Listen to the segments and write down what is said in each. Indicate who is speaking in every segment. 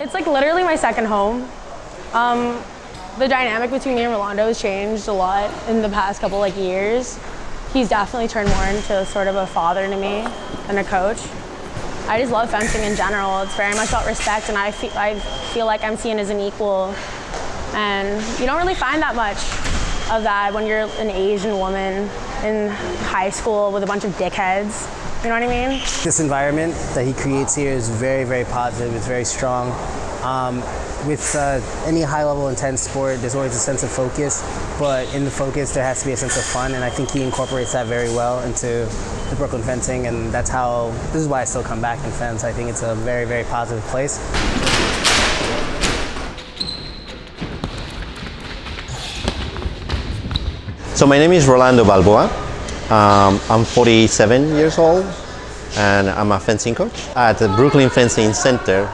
Speaker 1: It's like literally my second home. The dynamic between me and Rolando has changed a lot in the past couple years. He's definitely turned more into sort of a father to me than a coach. I just love fencing in general. It's very much about respect, and I feel like I'm seen as an equal. And you don't really find that much of that when you're an Asian woman in high school with a bunch of dickheads. You know what I mean?
Speaker 2: This environment that he creates here is very, very positive. It's very strong. With any high-level intense sport, there's always a sense of focus, but in the focus there has to be a sense of fun, and I think he incorporates that very well into the Brooklyn fencing, and this is why I still come back and fence. I think it's a very, very positive place.
Speaker 3: So my name is Rolando Balboa. I'm 47 years old, and I'm a fencing coach at the Brooklyn Fencing Center.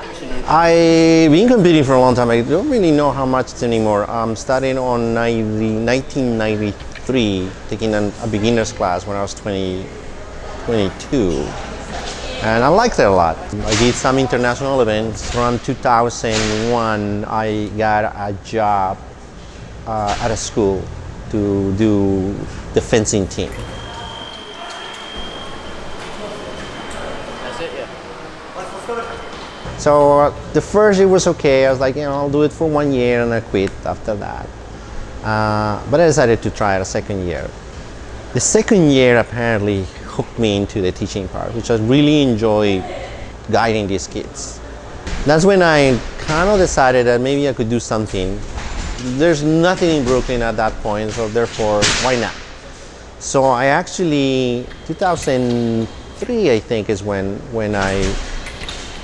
Speaker 3: I've been competing for a long time. I don't really know how much anymore. I'm starting on 1993, taking a beginner's class when I was 22. And I liked it a lot. I did some international events. Around 2001, I got a job at a school to do the fencing team.
Speaker 4: That's it, yeah.
Speaker 3: So the first year was okay. I was like, I'll do it for 1 year and I quit after that. But I decided to try it a second year. The second year apparently hooked me into the teaching part, which I really enjoy guiding these kids. That's when I kind of decided that maybe I could do something. There's nothing in Brooklyn at that point, so therefore, why not? So I actually, 2003 I think is when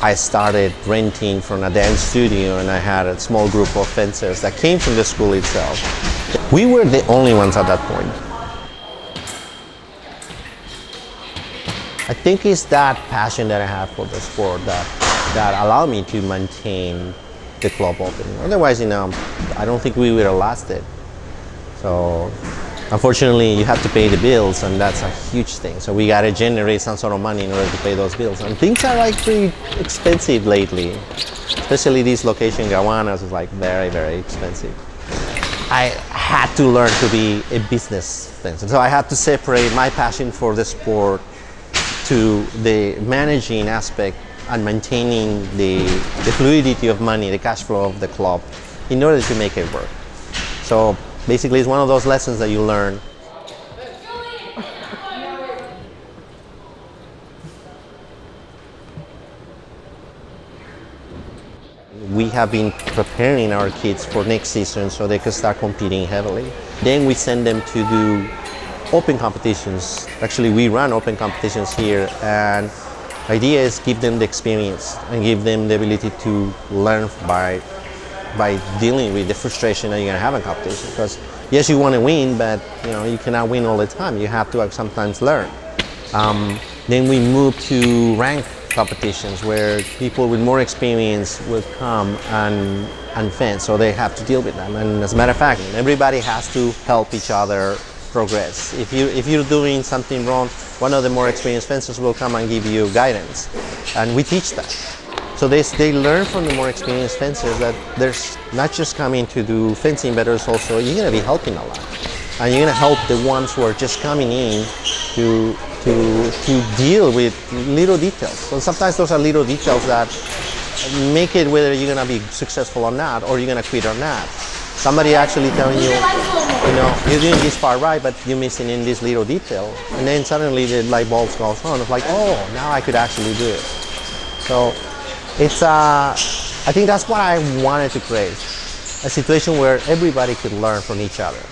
Speaker 3: I started renting from a dance studio, and I had a small group of fencers that came from the school itself. We were the only ones at that point. I think it's that passion that I have for the sport that allowed me to maintain the club open. Otherwise, I don't think we would have lasted. So, unfortunately, you have to pay the bills, and that's a huge thing. So we got to generate some sort of money in order to pay those bills. And things are pretty expensive lately. Especially this location, Gowanus, is very, very expensive. I had to learn to be a business fencer. So I had to separate my passion for the sport to the managing aspect and maintaining the fluidity of money, the cash flow of the club, in order to make it work. So basically, it's one of those lessons that you learn. We have been preparing our kids for next season so they can start competing heavily. Then we send them to do open competitions. Actually, we run open competitions here, and the idea is give them the experience and give them the ability to learn by dealing with the frustration that you're going to have in competition. Because yes, you want to win, but you cannot win all the time. You have to sometimes learn. Then we move to ranked competitions where people with more experience will come and fence, so they have to deal with them. And as a matter of fact, everybody has to help each other progress. If you're doing something wrong, one of the more experienced fencers will come and give you guidance, and we teach that. So they learn from the more experienced fencers that there's not just coming to do fencing, but there's also, you're going to be helping a lot, and you're going to help the ones who are just coming in to deal with little details. So sometimes those are little details that make it whether you're going to be successful or not, or you're going to quit or not. Somebody actually telling you, you're doing this part right, but you're missing in this little detail. And then suddenly the light bulb goes on. It's like, oh, now I could actually do it. So it's, I think that's what I wanted to create. A situation where everybody could learn from each other.